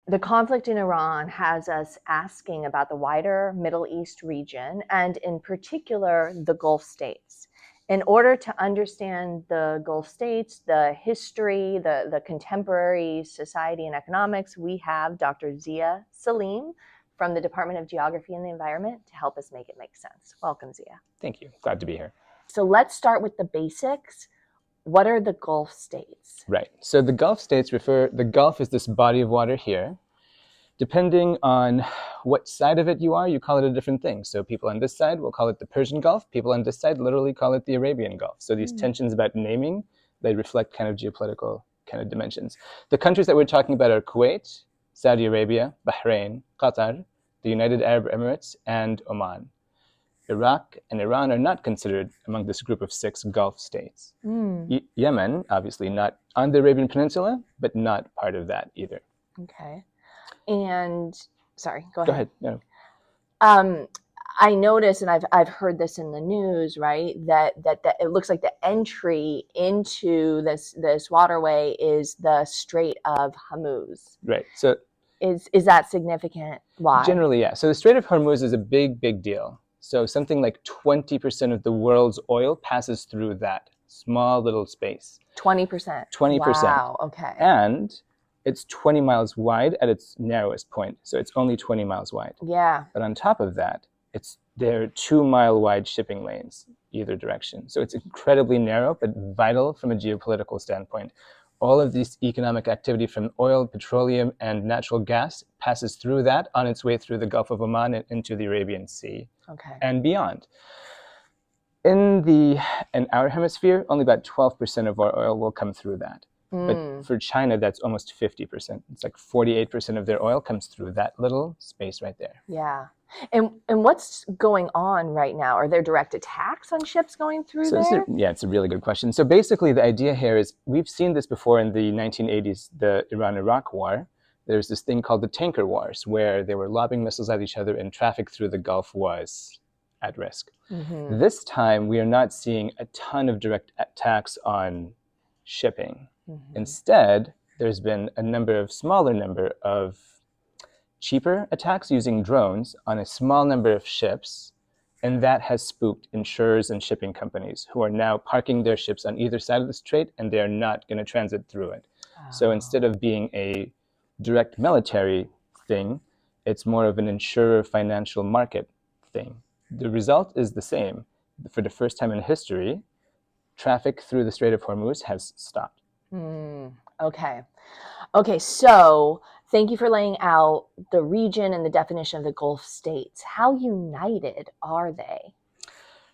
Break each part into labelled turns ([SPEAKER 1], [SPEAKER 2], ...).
[SPEAKER 1] The conflict in Iran has us asking about the wider Middle East region and, in particular, the Gulf states. In order to understand the Gulf states, the history, the contemporary society and economics, we have Dr. Zia Salim from the Department of Geography and the Environment to help us make it make sense. Welcome, Zia.
[SPEAKER 2] Thank you. Glad to be here.
[SPEAKER 1] So let's start with the basics. What are the Gulf states?
[SPEAKER 2] Right. So the Gulf states the Gulf is this body of water here. Depending on what side of it you are, you call it a different thing. So people on this side will call it the Persian Gulf. People on this side literally call it the Arabian Gulf. So these tensions about naming, they reflect kind of geopolitical kind of dimensions. The countries that we're talking about are Kuwait, Saudi Arabia, Bahrain, Qatar, the United Arab Emirates, and Oman. Iraq and Iran are not considered among this group of 6 Gulf states. Yemen, obviously not on the Arabian Peninsula, but not part of that either.
[SPEAKER 1] Okay. And sorry, go ahead.
[SPEAKER 2] Go ahead. No.
[SPEAKER 1] I noticed, and I've heard this in the news, right? That it looks like the entry into this waterway is the Strait of Hormuz.
[SPEAKER 2] Right. So
[SPEAKER 1] is that significant? Why?
[SPEAKER 2] Generally, yeah. So the Strait of Hormuz is a big deal. So something like 20% of the world's oil passes through that small little space.
[SPEAKER 1] 20%.
[SPEAKER 2] 20%.
[SPEAKER 1] Wow. Okay.
[SPEAKER 2] And it's 20 miles wide at its narrowest point. So it's only 20 miles wide.
[SPEAKER 1] Yeah.
[SPEAKER 2] But on top of that, there are 2-mile wide shipping lanes either direction. So it's incredibly narrow, but vital from a geopolitical standpoint. All of this economic activity from oil, petroleum, and natural gas passes through that on its way through the Gulf of Oman and into the Arabian Sea.
[SPEAKER 1] Okay.
[SPEAKER 2] And beyond. In our hemisphere, only about 12% of our oil will come through that. But for China, that's almost 50%. It's like 48% of their oil comes through that little space right there.
[SPEAKER 1] Yeah. And what's going on right now? Are there direct attacks on ships going through there?
[SPEAKER 2] It's a really good question. So basically, the idea here is we've seen this before in the 1980s, the Iran-Iraq War. There's this thing called the tanker wars, where they were lobbing missiles at each other and traffic through the Gulf was at risk. Mm-hmm. This time, we are not seeing a ton of direct attacks on shipping. Mm-hmm. Instead, there's been a smaller number of cheaper attacks using drones on a small number of ships, and that has spooked insurers and shipping companies who are now parking their ships on either side of the strait, and they are not going to transit through it. Oh. So instead of being a direct military thing, it's more of an insurer financial market thing. The result is the same. For the first time in history, traffic through the Strait of Hormuz has stopped.
[SPEAKER 1] Okay, so thank you for laying out the region and the definition of the Gulf states. How united are they?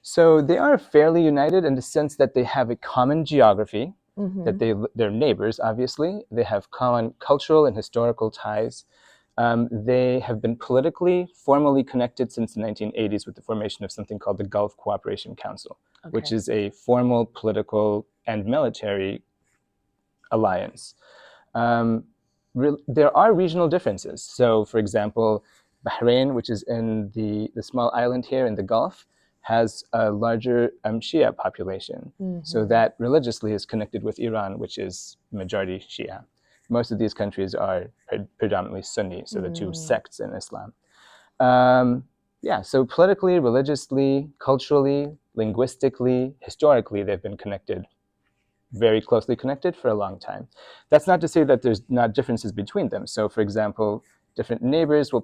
[SPEAKER 2] So they are fairly united in the sense that they have a common geography, that they're neighbors, obviously. They have common cultural and historical ties. They have been politically, formally connected since the 1980s with the formation of something called the Gulf Cooperation Council, which is a formal political and military alliance. There are regional differences. So, for example, Bahrain, which is in the small island here in the Gulf, has a larger Shia population. So that religiously is connected with Iran, which is majority Shia. Most of these countries are predominantly Sunni, so the two sects in Islam. So politically, religiously, culturally, linguistically, historically, they've been connected, very closely connected for a long time. That's not to say that there's not differences between them. So, for example, different neighbors will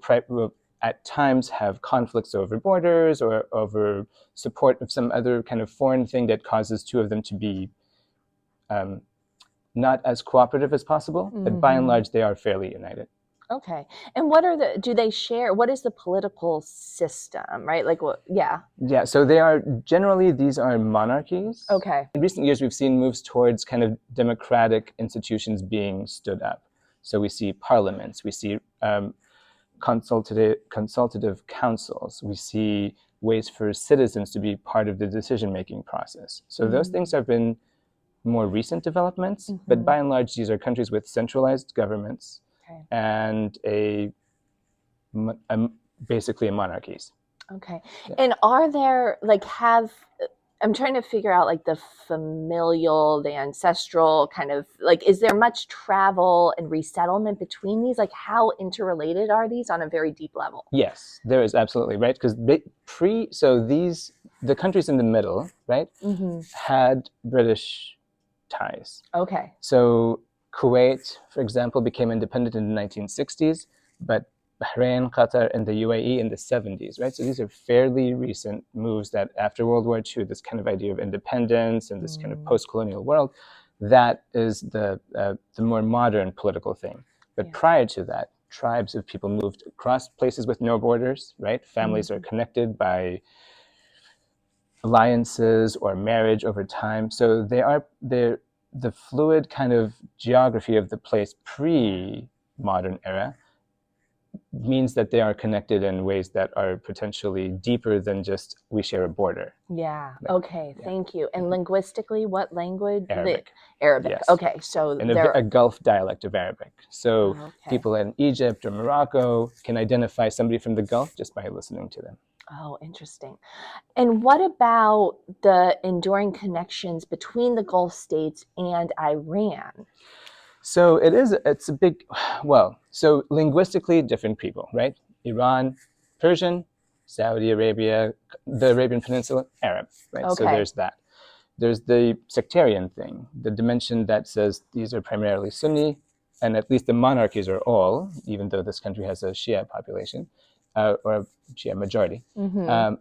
[SPEAKER 2] at times have conflicts over borders or over support of some other kind of foreign thing that causes two of them to be not as cooperative as possible, but by and large, they are fairly united.
[SPEAKER 1] Okay. And do they share, what is the political system, right? Like what, yeah.
[SPEAKER 2] Yeah, so these are monarchies.
[SPEAKER 1] Okay.
[SPEAKER 2] In recent years, we've seen moves towards kind of democratic institutions being stood up. So we see parliaments, we see consultative councils, we see ways for citizens to be part of the decision-making process. So those things have been more recent developments, but by and large, these are countries with centralized governments and basically monarchies.
[SPEAKER 1] Okay. Yeah. And are there, I'm trying to figure out like the familial, the ancestral kind of like, is there much travel and resettlement between these? Like, how interrelated are these on a very deep level?
[SPEAKER 2] Yes, there is absolutely, right? Because the countries in the middle, right, had British ties.
[SPEAKER 1] Okay.
[SPEAKER 2] So Kuwait, for example, became independent in the 1960s, but Bahrain, Qatar, and the UAE in the 70s, right? So these are fairly recent moves that after World War II, this kind of idea of independence and this kind of post-colonial world, that is the more modern political thing. But prior to that, tribes of people moved across places with no borders, right? Families are connected by alliances or marriage over time. So they're the fluid kind of geography of the place pre-modern era means that they are connected in ways that are potentially deeper than just we share a border.
[SPEAKER 1] Yeah. Okay.
[SPEAKER 2] Yeah.
[SPEAKER 1] Thank you. And linguistically, what language?
[SPEAKER 2] Arabic.
[SPEAKER 1] Arabic.
[SPEAKER 2] Yes.
[SPEAKER 1] Okay. So
[SPEAKER 2] And
[SPEAKER 1] there.
[SPEAKER 2] a Gulf dialect of Arabic. So
[SPEAKER 1] Okay.
[SPEAKER 2] people in Egypt or Morocco can identify somebody from the Gulf just by listening to them.
[SPEAKER 1] Oh, interesting. And what about the enduring connections between the Gulf states and Iran?
[SPEAKER 2] So it's a big, well, so linguistically different people, right? Iran, Persian, Saudi Arabia, the Arabian Peninsula, Arab, right?
[SPEAKER 1] Okay.
[SPEAKER 2] So there's that. There's the sectarian thing, the dimension that says these are primarily Sunni, and at least the monarchies are all, even though this country has a Shia population, or a Shia majority.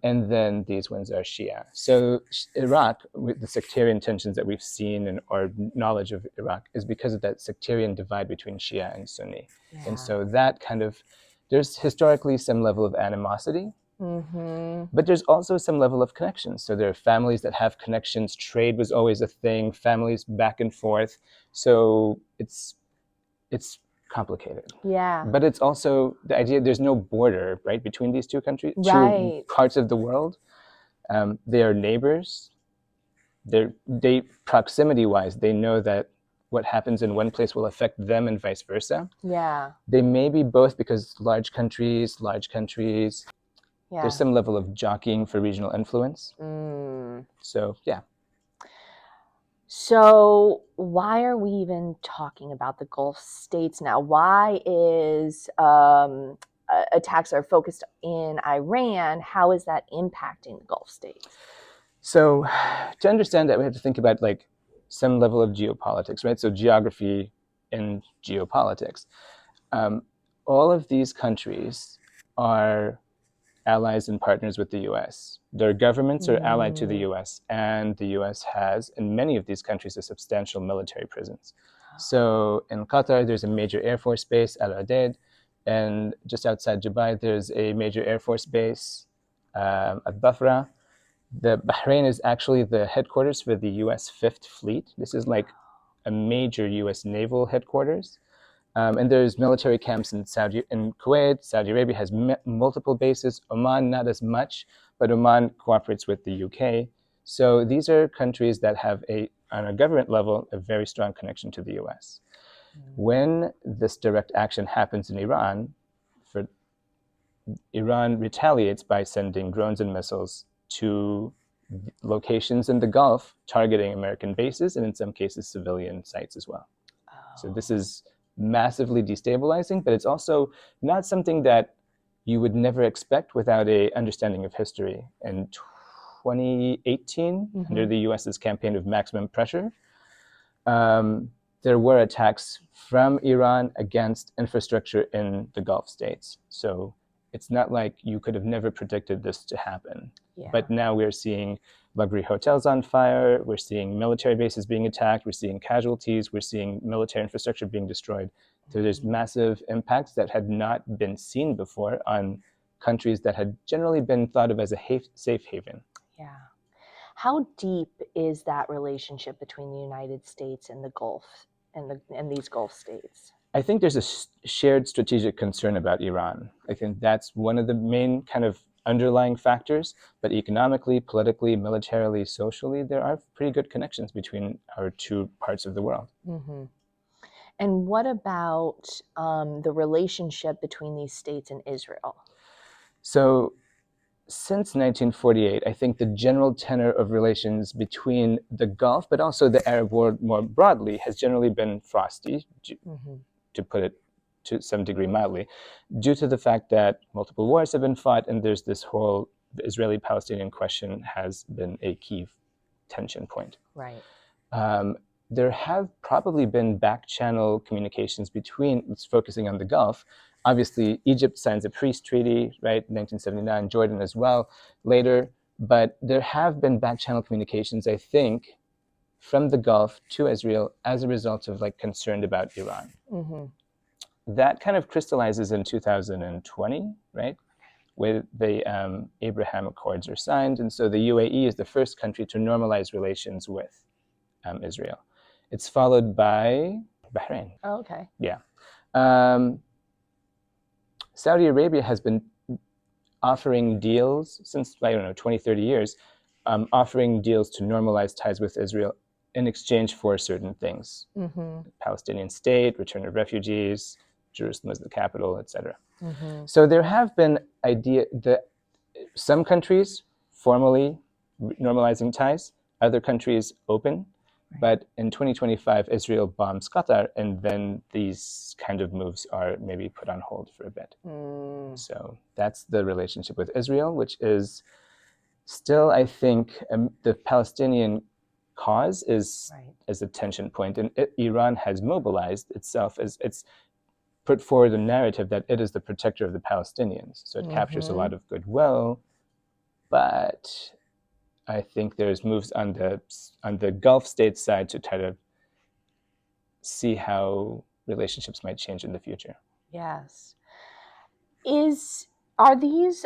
[SPEAKER 2] And then these ones are Shia. So Iraq, with the sectarian tensions that we've seen and our knowledge of Iraq is because of that sectarian divide between Shia and Sunni.
[SPEAKER 1] Yeah.
[SPEAKER 2] And so that kind of, there's historically some level of animosity, but there's also some level of connections. So there are families that have connections. Trade was always a thing, families back and forth. So it's complicated.
[SPEAKER 1] Yeah.
[SPEAKER 2] But it's also the idea there's no border, right, between these two countries,
[SPEAKER 1] Right.
[SPEAKER 2] two parts of the world. They are neighbors. They proximity-wise, they know that what happens in one place will affect them and vice versa.
[SPEAKER 1] Yeah.
[SPEAKER 2] They may be both because large countries.
[SPEAKER 1] Yeah.
[SPEAKER 2] There's some level of jockeying for regional influence. So, yeah.
[SPEAKER 1] So why are we even talking about the Gulf states now? Why is attacks are focused in Iran? How is that impacting the Gulf states?
[SPEAKER 2] So to understand that, we have to think about like some level of geopolitics, right? So geography and geopolitics. All of these countries are allies and partners with the US. Their governments are allied to the US, and the US has, in many of these countries, a substantial military presence. So in Qatar, there's a major Air Force base, Al Udeid, and just outside Dubai, there's a major Air Force base, Al Dhafra. The Bahrain is actually the headquarters for the US Fifth Fleet. This is like a major US naval headquarters. And there's military camps in Kuwait. Saudi Arabia has multiple bases. Oman, not as much, but Oman cooperates with the UK. So these are countries that have on a government level, a very strong connection to the US. When this direct action happens in Iran, Iran retaliates by sending drones and missiles to locations in the Gulf, targeting American bases and in some cases civilian sites as well. So this is massively destabilizing, but it's also not something that you would never expect without a understanding of history. In 2018, under the US's campaign of maximum pressure, there were attacks from Iran against infrastructure in the Gulf states. So it's not like you could have never predicted this to happen. Yeah. But now we're seeing luxury hotels on fire. We're seeing military bases being attacked. We're seeing casualties. We're seeing military infrastructure being destroyed. So there's massive impacts that had not been seen before on countries that had generally been thought of as a safe haven.
[SPEAKER 1] Yeah. How deep is that relationship between the United States and the Gulf and these Gulf states?
[SPEAKER 2] I think there's a shared strategic concern about Iran. I think that's one of the main kind of underlying factors, but economically, politically, militarily, socially, there are pretty good connections between our two parts of the world.
[SPEAKER 1] And what about the relationship between these states and Israel?
[SPEAKER 2] So since 1948, I think the general tenor of relations between the Gulf, but also the Arab world more broadly, has generally been frosty, to put it to some degree mildly, due to the fact that multiple wars have been fought, and there's this whole the Israeli-Palestinian question has been a key tension point.
[SPEAKER 1] Right.
[SPEAKER 2] There have probably been back-channel communications between, it's focusing on the Gulf. Obviously, Egypt signs a peace treaty, right, 1979, Jordan as well, later. But there have been back-channel communications, I think, from the Gulf to Israel as a result of like concern about Iran. That kind of crystallizes in 2020, right? Where the Abraham Accords are signed. And so the UAE is the first country to normalize relations with Israel. It's followed by Bahrain.
[SPEAKER 1] Oh, okay.
[SPEAKER 2] Yeah. Saudi Arabia has been offering deals since, 20, 30 years, offering deals to normalize ties with Israel in exchange for certain things. Palestinian state, return of refugees, Jerusalem as the capital, etc. So there have been some countries formally normalizing ties, other countries open. But in 2025, Israel bombs Qatar, and then these kind of moves are maybe put on hold for a bit. So that's the relationship with Israel, which is still, I think, the Palestinian cause is a tension point. And Iran has mobilized itself as it's put forward a narrative that it is the protector of the Palestinians. So it captures a lot of goodwill, but I think there's moves on the Gulf states side to try to see how relationships might change in the future.
[SPEAKER 1] Yes. Are these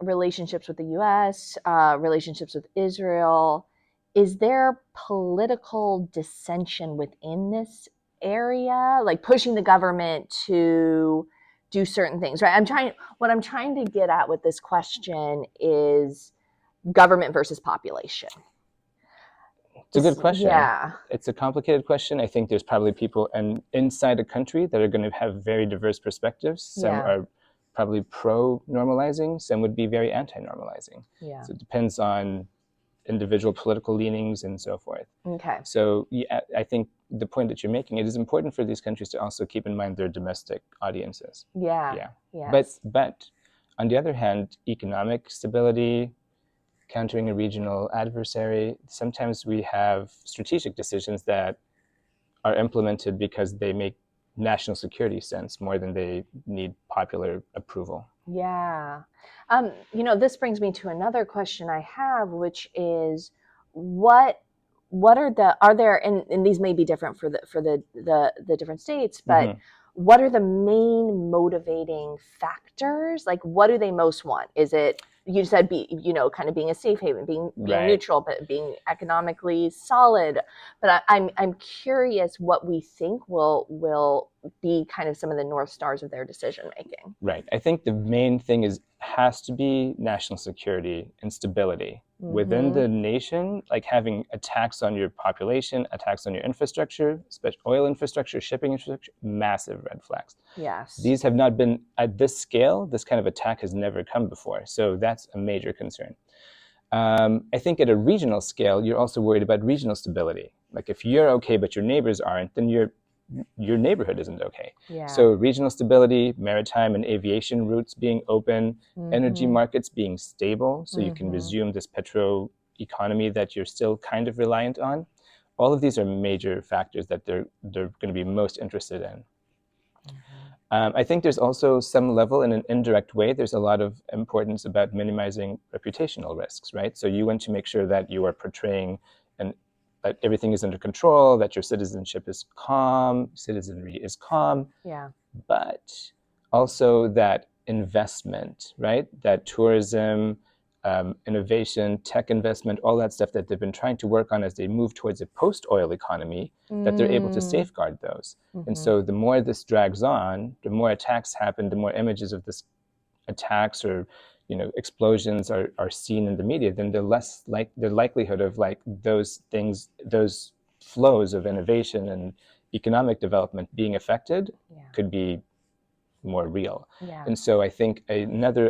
[SPEAKER 1] relationships with the U.S., relationships with Israel, is there political dissension within this area, like pushing the government to do certain things, right? What I'm trying to get at with this question is government versus population.
[SPEAKER 2] It's a good question.
[SPEAKER 1] Yeah.
[SPEAKER 2] It's a complicated question. I think there's probably people inside a country that are going to have very diverse perspectives. Some are probably pro-normalizing, some would be very anti-normalizing.
[SPEAKER 1] Yeah.
[SPEAKER 2] So it depends on individual political leanings and so forth.
[SPEAKER 1] Okay.
[SPEAKER 2] So yeah, I think the point that you're making, it is important for these countries to also keep in mind their domestic audiences.
[SPEAKER 1] Yeah. Yes.
[SPEAKER 2] But on the other hand, economic stability, countering a regional adversary, sometimes we have strategic decisions that are implemented because they make national security sense more than they need popular approval.
[SPEAKER 1] Yeah. This brings me to another question I have, which is what are there, and these may be different for the different states, but what are the main motivating factors? Like, what do they most want? Is it, you said, kind of being a safe haven, being neutral, but being economically solid. But I'm curious what we think will be kind of some of the North Stars of their decision making.
[SPEAKER 2] Right. I think the main thing has to be national security and stability within the nation, like having attacks on your population, attacks on your infrastructure, especially oil infrastructure, shipping infrastructure, massive red flags.
[SPEAKER 1] Yes.
[SPEAKER 2] These have not been at this scale. This kind of attack has never come before. So that's a major concern. I think at a regional scale, you're also worried about regional stability. Like if you're okay, but your neighbors aren't, then your neighborhood isn't okay.
[SPEAKER 1] Yeah.
[SPEAKER 2] So regional stability, maritime and aviation routes being open, energy markets being stable, so you can resume this petro economy that you're still kind of reliant on. All of these are major factors that they're going to be most interested in. I think there's also some level, in an indirect way, there's a lot of importance about minimizing reputational risks, right? So you want to make sure that you are portraying that everything is under control, that your citizenship is calm, citizenry is calm.
[SPEAKER 1] Yeah.
[SPEAKER 2] But also that investment, right? That tourism, innovation, tech investment, all that stuff that they've been trying to work on as they move towards a post-oil economy, that they're able to safeguard those. And so the more this drags on, the more attacks happen, the more images of this attacks or explosions are seen in the media, then the less like the likelihood of like those things, those flows of innovation and economic development being affected could be more real.
[SPEAKER 1] Yeah.
[SPEAKER 2] And so I think a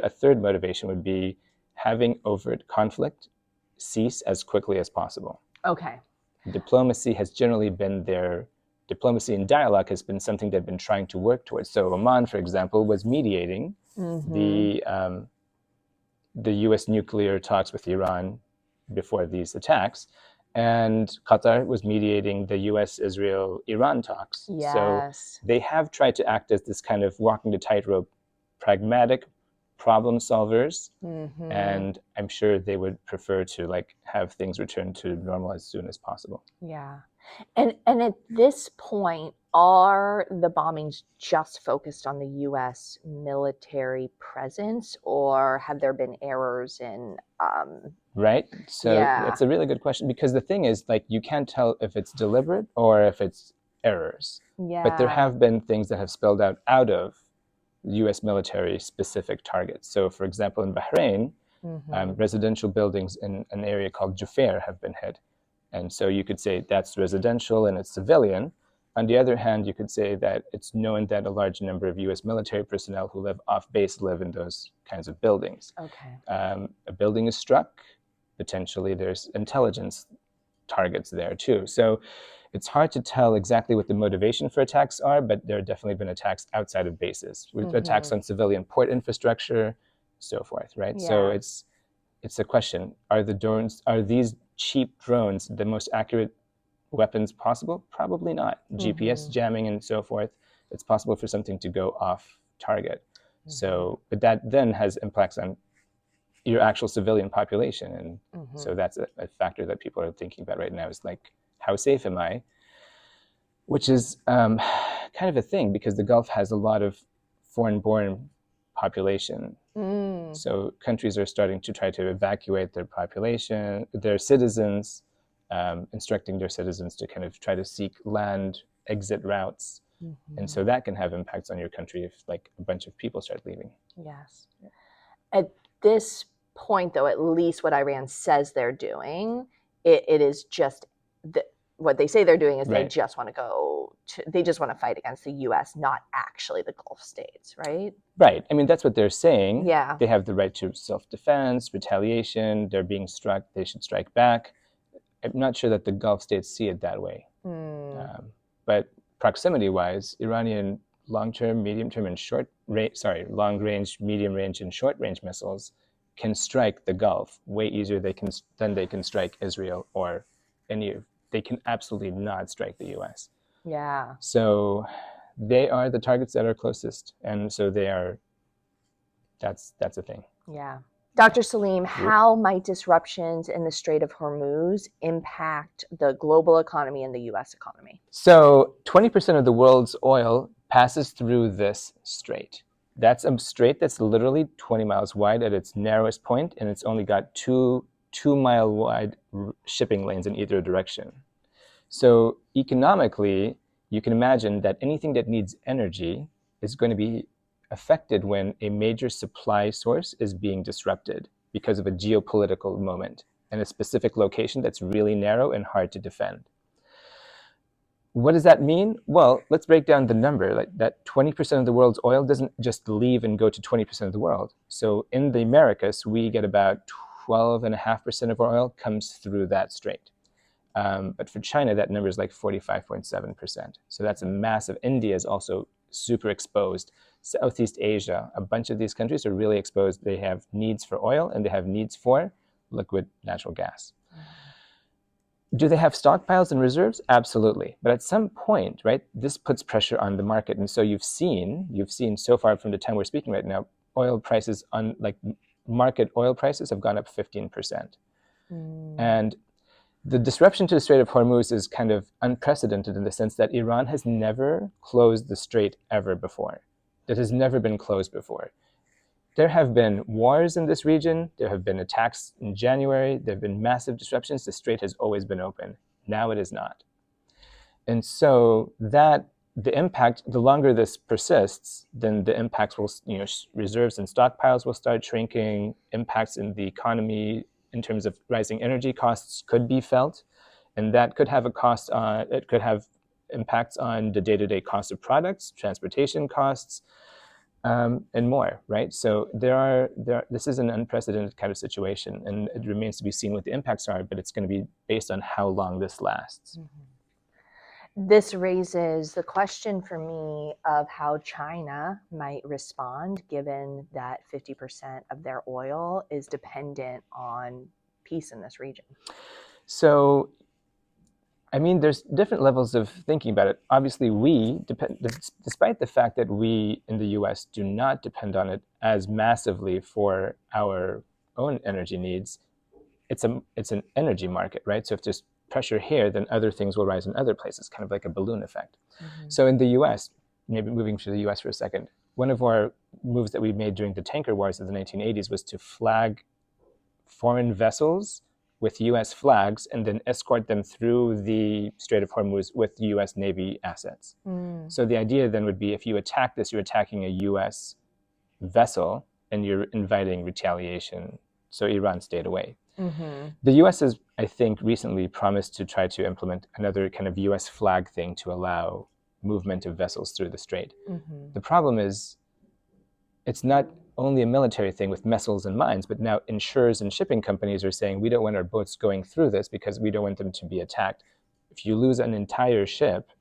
[SPEAKER 2] third motivation would be having overt conflict cease as quickly as possible.
[SPEAKER 1] Okay.
[SPEAKER 2] Diplomacy has generally been diplomacy and dialogue has been something they've been trying to work towards. So Oman, for example, was mediating the U.S. nuclear talks with Iran before these attacks, and Qatar was mediating the U.S. Israel-Iran talks.
[SPEAKER 1] Yes.
[SPEAKER 2] So they have tried to act as this kind of walking the tightrope, pragmatic problem solvers, and I'm sure they would prefer to like have things return to normal as soon as possible.
[SPEAKER 1] Yeah. And at this point, are the bombings just focused on the U.S. military presence, or have there been errors in?
[SPEAKER 2] Right. So that's a really good question, because the thing is, like, you can't tell if it's deliberate or if it's errors.
[SPEAKER 1] Yeah.
[SPEAKER 2] But there have been things that have spilled out of U.S. military specific targets. So, for example, in Bahrain, residential buildings in an area called Jufair have been hit. And so you could say that's residential and it's civilian. On the other hand, you could say that it's known that a large number of U.S. military personnel who live off base live in those kinds of buildings.
[SPEAKER 1] Okay.
[SPEAKER 2] A building is struck, potentially there's intelligence targets there too. So it's hard to tell exactly what the motivation for attacks are, but there have definitely been attacks outside of bases, with attacks on civilian port infrastructure, so forth, right?
[SPEAKER 1] Yeah.
[SPEAKER 2] So it's a question: are these cheap drones the most accurate weapons possible? Probably not. GPS jamming and so forth. It's possible for something to go off target. So, but that then has impacts on your actual civilian population, and so that's a factor that people are thinking about right now. Is like, how safe am I? Which is kind of a thing, because the Gulf has a lot of foreign-born population. So countries are starting to try to evacuate their population, their citizens, instructing their citizens to kind of try to seek land exit routes. And so that can have impacts on your country if like a bunch of people start leaving.
[SPEAKER 1] Yes. At this point, though, at least what Iran says they're doing, it is just what they say they're doing is they just want to fight against the U.S., not actually the Gulf states, right?
[SPEAKER 2] Right. I mean, that's what they're saying.
[SPEAKER 1] Yeah.
[SPEAKER 2] They have the right to self-defense, retaliation. They're being struck. They should strike back. I'm not sure that the Gulf states see it that way. But proximity-wise, Iranian long-range, medium-range, and short-range missiles can strike the Gulf way easier than they can strike Israel or any. They can absolutely not strike the U.S.
[SPEAKER 1] Yeah.
[SPEAKER 2] So they are the targets that are closest, and so they are. That's a thing.
[SPEAKER 1] Yeah. Dr. Salim, how might disruptions in the Strait of Hormuz impact the global economy and the U.S. economy?
[SPEAKER 2] So 20% of the world's oil passes through this strait. That's a strait that's literally 20 miles wide at its narrowest point, and it's only got two 2-mile wide shipping lanes in either direction. So economically, you can imagine that anything that needs energy is going to be affected when a major supply source is being disrupted because of a geopolitical moment in a specific location that's really narrow and hard to defend. What does that mean? Well, let's break down the number. Like that 20% of the world's oil doesn't just leave and go to 20% of the world. So in the Americas, we get about 12.5% of our oil comes through that strait. But for China, that number is like 45.7%. So that's a massive. India is also super exposed. Southeast Asia, a bunch of these countries are really exposed. They have needs for oil and they have needs for liquid natural gas. Do they have stockpiles and reserves? Absolutely. But at some point, right, this puts pressure on the market. And so you've seen so far from the time we're speaking right now, oil prices on like market oil prices have gone up 15%. And the disruption to the Strait of Hormuz is kind of unprecedented in the sense that Iran has never closed the strait ever before. It has never been closed before. There have been wars in this region. There have been attacks in January. There have been massive disruptions. The strait has always been open. Now it is not. And so that the impact, the longer this persists, then the impacts will, reserves and stockpiles will start shrinking. Impacts in the economy in terms of rising energy costs could be felt. And that could have impacts on the day-to-day cost of products, transportation costs. and more, right? So this is an unprecedented kind of situation, and it remains to be seen what the impacts are, but it's going to be based on how long this lasts.
[SPEAKER 1] This raises the question for me of how China might respond, given that 50% of their oil is dependent on peace in this region.
[SPEAKER 2] So, I mean, there's different levels of thinking about it. Obviously, despite the fact that we in the US do not depend on it as massively for our own energy needs, it's an energy market, right? So if there's pressure here, then other things will rise in other places, kind of like a balloon effect. So in the US, maybe moving to the US for a second, one of our moves that we made during the tanker wars of the 1980s was to flag foreign vessels with US flags and then escort them through the Strait of Hormuz with US Navy assets. So the idea then would be if you attack this, you're attacking a US vessel and you're inviting retaliation. So Iran stayed away. The US has, I think, recently promised to try to implement another kind of US flag thing to allow movement of vessels through the strait. The problem is it's not only a military thing with missiles and mines, but now insurers and shipping companies are saying we don't want our boats going through this because we don't want them to be attacked. If you lose an entire ship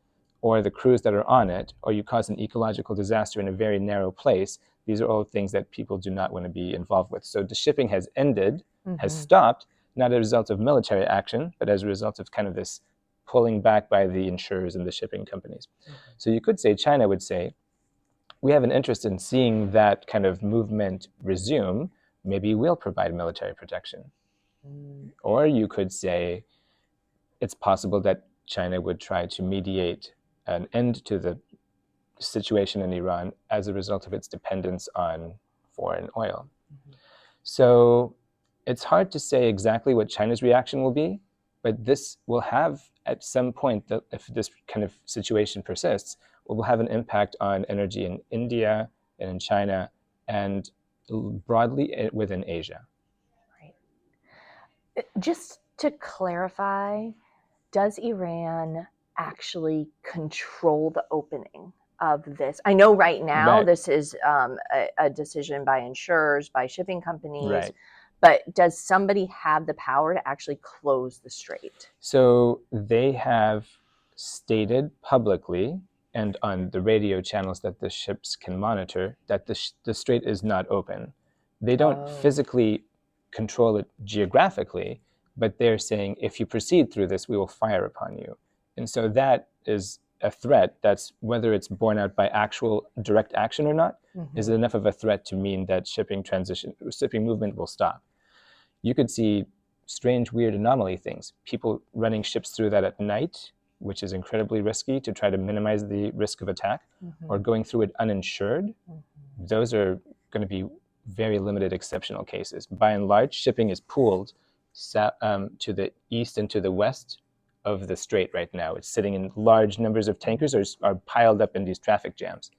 [SPEAKER 2] or the crews that are on it, or you cause an ecological disaster in a very narrow place, these are all things that people do not want to be involved with. So the shipping has ended, has stopped, not as a result of military action, but as a result of kind of this pulling back by the insurers and the shipping companies. So you could say, China would say, we have an interest in seeing that kind of movement resume. Maybe we'll provide military protection. Or you could say it's possible that China would try to mediate an end to the situation in Iran as a result of its dependence on foreign oil. So it's hard to say exactly what China's reaction will be, but this will have, at some point, if this kind of situation persists, will have an impact on energy in India and in China and broadly within Asia.
[SPEAKER 1] Right. Just to clarify, does Iran actually control the opening of this? I know right now this is a decision by insurers, by shipping companies, but does somebody have the power to actually close the strait?
[SPEAKER 2] So they have stated publicly and on the radio channels that the ships can monitor that the strait is not open. They don't physically control it geographically, but they're saying, if you proceed through this, we will fire upon you. And so that is a threat that's, whether it's borne out by actual direct action or not, is enough of a threat to mean that shipping movement will stop. You could see strange, weird anomaly things. People running ships through that at night, which is incredibly risky to try to minimize the risk of attack, or going through it uninsured. Those are going to be very limited exceptional cases. By and large, shipping is pooled to the east and to the west of the strait right now. It's sitting in large numbers of tankers are piled up in these traffic jams.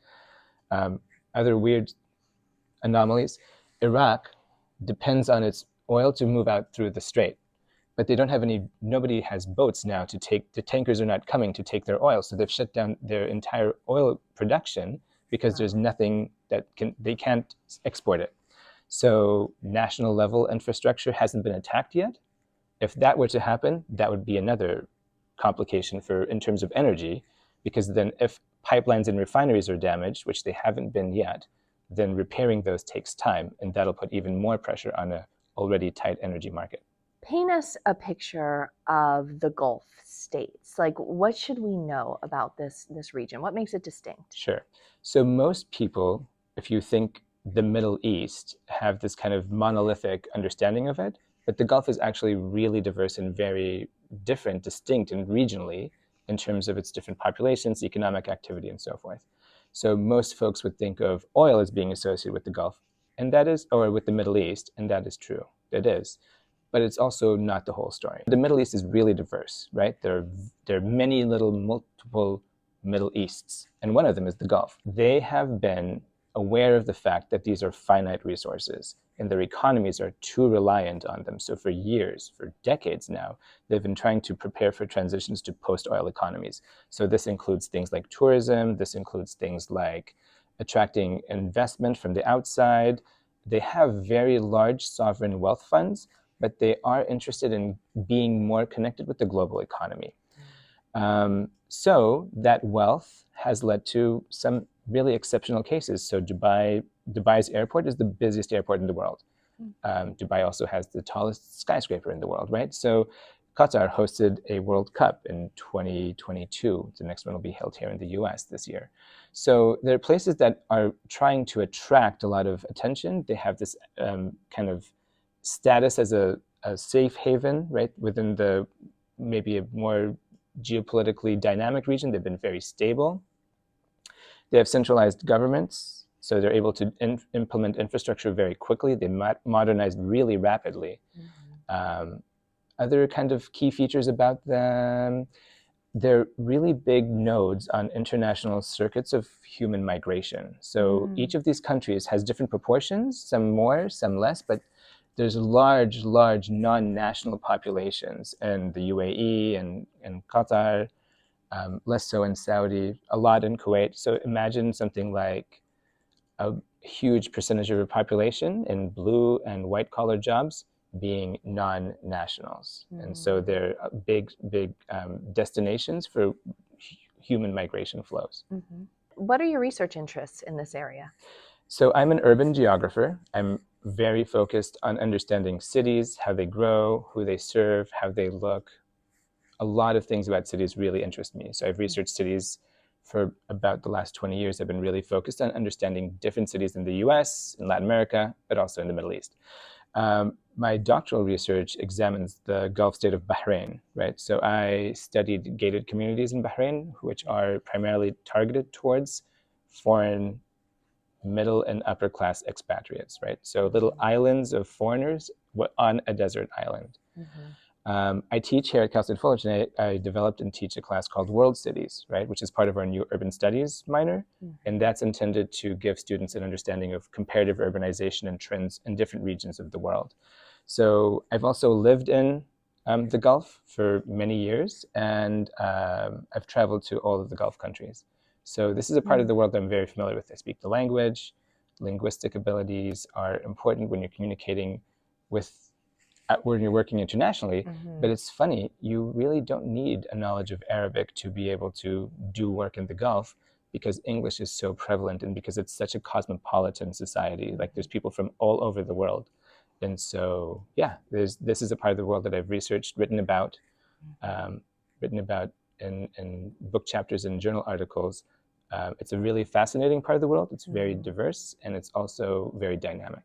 [SPEAKER 2] Other weird anomalies, Iraq depends on its oil to move out through the strait, but they don't have nobody has boats now to take, the tankers are not coming to take their oil, so they've shut down their entire oil production because there's nothing they can't export it. So national level infrastructure hasn't been attacked yet. If that were to happen, that would be another complication in terms of energy, because then if pipelines and refineries are damaged, which they haven't been yet, then repairing those takes time, and that'll put even more pressure on an already tight energy market.
[SPEAKER 1] Paint us a picture of the Gulf states. Like, what should we know about this region? What makes it distinct?
[SPEAKER 2] Sure. So most people, if you think the Middle East, have this kind of monolithic understanding of it, but the Gulf is actually really diverse and very different, distinct, and regionally in terms of its different populations, economic activity, and so forth. So most folks would think of oil as being associated with the Gulf, and that is, or with the Middle East, and that is true. It is. But it's also not the whole story. The Middle East is really diverse, right? There are many multiple Middle Easts, and one of them is the Gulf. They have been aware of the fact that these are finite resources, and their economies are too reliant on them. So for years, for decades now, they've been trying to prepare for transitions to post-oil economies. So this includes things like tourism, this includes things like attracting investment from the outside. They have very large sovereign wealth funds, but they are interested in being more connected with the global economy. So that wealth has led to some really exceptional cases. So Dubai's airport is the busiest airport in the world. Dubai also has the tallest skyscraper in the world, right? So Qatar hosted a World Cup in 2022. The next one will be held here in the US this year. So there are places that are trying to attract a lot of attention. They have this kind of status as a safe haven, right, within the maybe a more geopolitically dynamic region. They've been very stable. They have centralized governments, so they're able to implement infrastructure very quickly. They modernized really rapidly. Other kind of key features about them, they're really big nodes on international circuits of human migration. So each of these countries has different proportions, some more, some less, but there's large non-national populations in the UAE and Qatar, less so in Saudi, a lot in Kuwait. So imagine something like a huge percentage of your population in blue and white collar jobs being non-nationals. And so they're big destinations for human migration flows.
[SPEAKER 1] What are your research interests in this area?
[SPEAKER 2] So I'm an urban geographer. I'm very focused on understanding cities, how they grow, who they serve, how they look. A lot of things about cities really interest me. So I've researched cities for about the last 20 years. I've been really focused on understanding different cities in the US, in Latin America, but also in the Middle East. My doctoral research examines the Gulf state of Bahrain, right? So I studied gated communities in Bahrain, which are primarily targeted towards foreign middle and upper class expatriates, right? So little islands of foreigners on a desert island. I teach here at Cal State Fullerton, and I developed and teach a class called World Cities, right, which is part of our new urban studies minor. And that's intended to give students an understanding of comparative urbanization and trends in different regions of the world. So I've also lived in the Gulf for many years, and I've traveled to all of the Gulf countries. So this is a part of the world that I'm very familiar with. I speak the language. Linguistic abilities are important when you're communicating when you're working internationally. But it's funny, you really don't need a knowledge of Arabic to be able to do work in the Gulf, because English is so prevalent and because it's such a cosmopolitan society. Like there's people from all over the world. And so, yeah, this is a part of the world that I've researched, written about in book chapters and journal articles. It's a really fascinating part of the world. It's very diverse, and it's also very dynamic.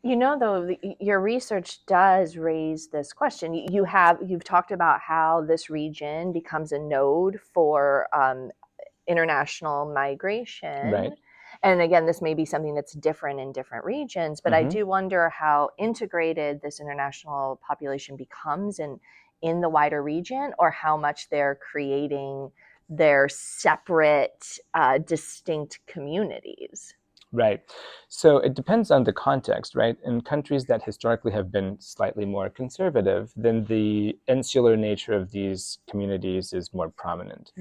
[SPEAKER 1] You know, though, your research does raise this question. You've talked about how this region becomes a node for international migration.
[SPEAKER 2] Right.
[SPEAKER 1] And again, this may be something that's different in different regions, but I do wonder how integrated this international population becomes in the wider region, or how much they're creating their separate, distinct communities.
[SPEAKER 2] Right. So it depends on the context, right? In countries that historically have been slightly more conservative, then the insular nature of these communities is more prominent.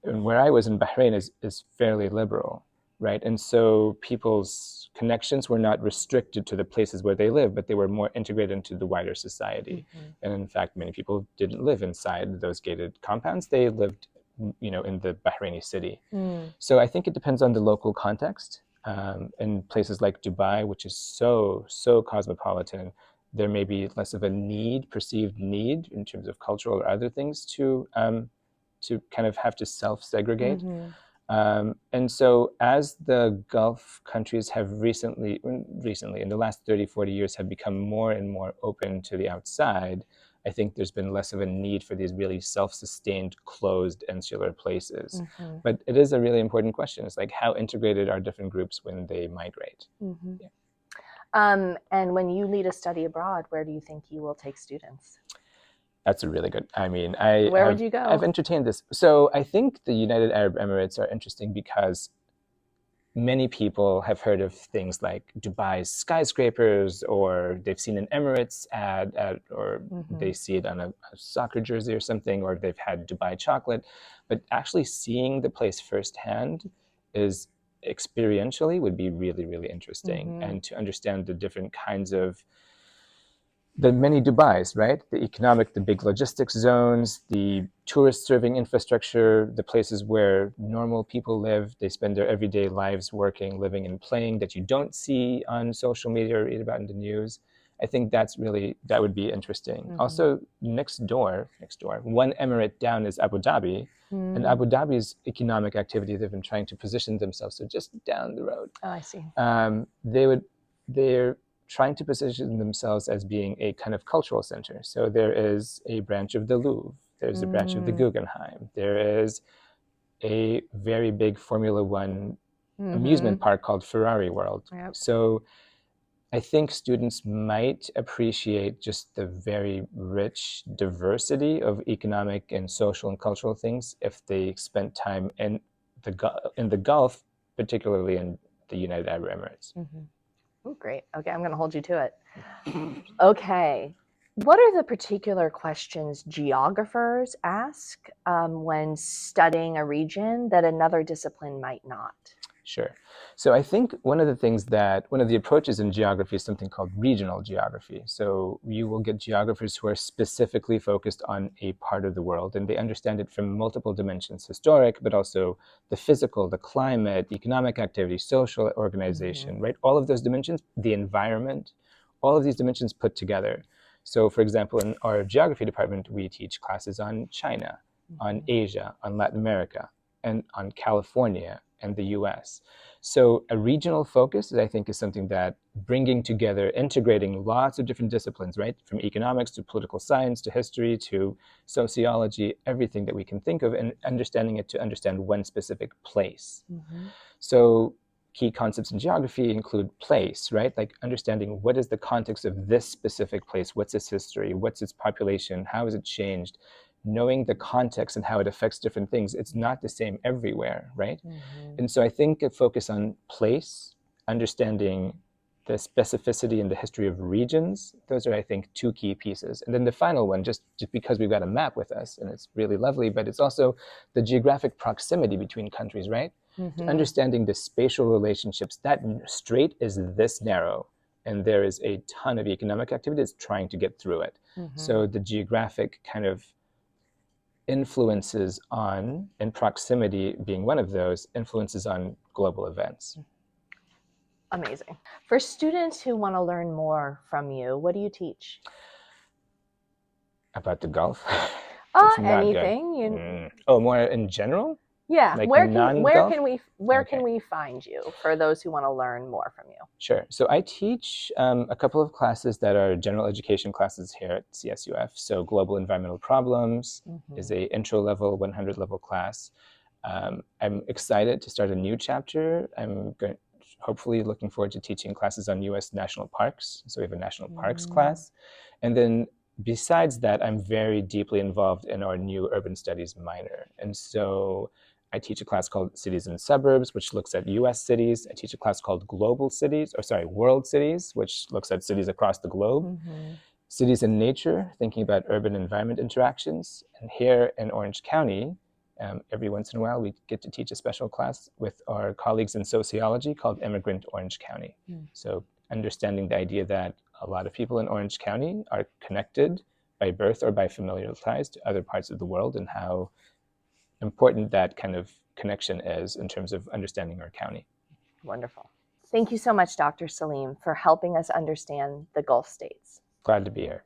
[SPEAKER 2] And where I was in Bahrain is fairly liberal, right? And so people's connections were not restricted to the places where they live, but they were more integrated into the wider society. And in fact, many people didn't live inside those gated compounds. They lived, in the Bahraini city. So I think it depends on the local context. In places like Dubai, which is so cosmopolitan, there may be less of a perceived need in terms of cultural or other things to kind of have to self-segregate. And so as the Gulf countries have recently, in the last 30, 40 years, have become more and more open to the outside, I think there's been less of a need for these really self-sustained, closed, insular places. But it is a really important question. It's like, how integrated are different groups when they migrate? Yeah.
[SPEAKER 1] And when you lead a study abroad, where do you think you will take students?
[SPEAKER 2] That's a really good,
[SPEAKER 1] Where would you go?
[SPEAKER 2] I've entertained this. So I think the United Arab Emirates are interesting because many people have heard of things like Dubai's skyscrapers, or they've seen an Emirates ad, or they see it on a soccer jersey or something, or they've had Dubai chocolate. But actually seeing the place firsthand is experientially would be really, really interesting. And to understand the different kinds of the many Dubais, right? The big logistics zones, the tourist serving infrastructure, the places where normal people live. They spend their everyday lives working, living, and playing that you don't see on social media or read about in the news. I think that would be interesting. Also, next door, one emirate down is Abu Dhabi. And Abu Dhabi's economic activity, they've been trying to position themselves. So just down the road.
[SPEAKER 1] Oh, I see.
[SPEAKER 2] They're trying to position themselves as being a kind of cultural center. So there is a branch of the Louvre, there's a branch of the Guggenheim, there is a very big Formula One amusement park called Ferrari World.
[SPEAKER 1] Yep.
[SPEAKER 2] So I think students might appreciate just the very rich diversity of economic and social and cultural things if they spent time in the Gulf, particularly in the United Arab Emirates.
[SPEAKER 1] Oh, great. Okay, I'm going to hold you to it. Okay. What are the particular questions geographers ask when studying a region that another discipline might not?
[SPEAKER 2] Sure. So I think one of the approaches in geography is something called regional geography. So you will get geographers who are specifically focused on a part of the world, and they understand it from multiple dimensions, historic, but also the physical, the climate, economic activity, social organization, right? All of those dimensions, the environment, all of these dimensions put together. So for example, in our geography department, we teach classes on China, on Asia, on Latin America, and on California and the US. So a regional focus, I think, is something that bringing together, integrating lots of different disciplines, right? From economics to political science to history to sociology, everything that we can think of, and understanding it to understand one specific place. So key concepts in geography include place, right? Like understanding what is the context of this specific place, what's its history, what's its population, how has it changed? Knowing the context and how it affects different things. It's not the same everywhere, right? And so I think a focus on place, understanding the specificity and the history of regions, those are, I think, two key pieces. And then the final one, just because we've got a map with us, and it's really lovely, but it's also the geographic proximity between countries, right? Understanding the spatial relationships. That strait is this narrow, and there is a ton of economic activity that's trying to get through it. So the geographic kind of influences on, and proximity being one of those, influences on global events.
[SPEAKER 1] Amazing. For students who want to learn more from you, what do you teach?
[SPEAKER 2] About the Gulf?
[SPEAKER 1] Anything.
[SPEAKER 2] Oh, more in general?
[SPEAKER 1] Yeah.
[SPEAKER 2] Like
[SPEAKER 1] where
[SPEAKER 2] non-Gulf?
[SPEAKER 1] can we find you for those who want to learn more from you?
[SPEAKER 2] Sure. So I teach a couple of classes that are general education classes here at CSUF. So Global Environmental Problems is a intro level, 100 level class. I'm excited to start a new chapter. Hopefully looking forward to teaching classes on U.S. national parks. So we have a national parks class. And then besides that, I'm very deeply involved in our new urban studies minor. And so I teach a class called Cities and Suburbs, which looks at US cities. I teach a class called World Cities, which looks at cities across the globe. Cities and Nature, thinking about urban environment interactions. And here in Orange County, every once in a while, we get to teach a special class with our colleagues in sociology called Immigrant Orange County. So understanding the idea that a lot of people in Orange County are connected by birth or by familial ties to other parts of the world, and how important that kind of connection is in terms of understanding our county.
[SPEAKER 1] Wonderful. Thank you so much, Dr. Salim, for helping us understand the Gulf states.
[SPEAKER 2] Glad to be here.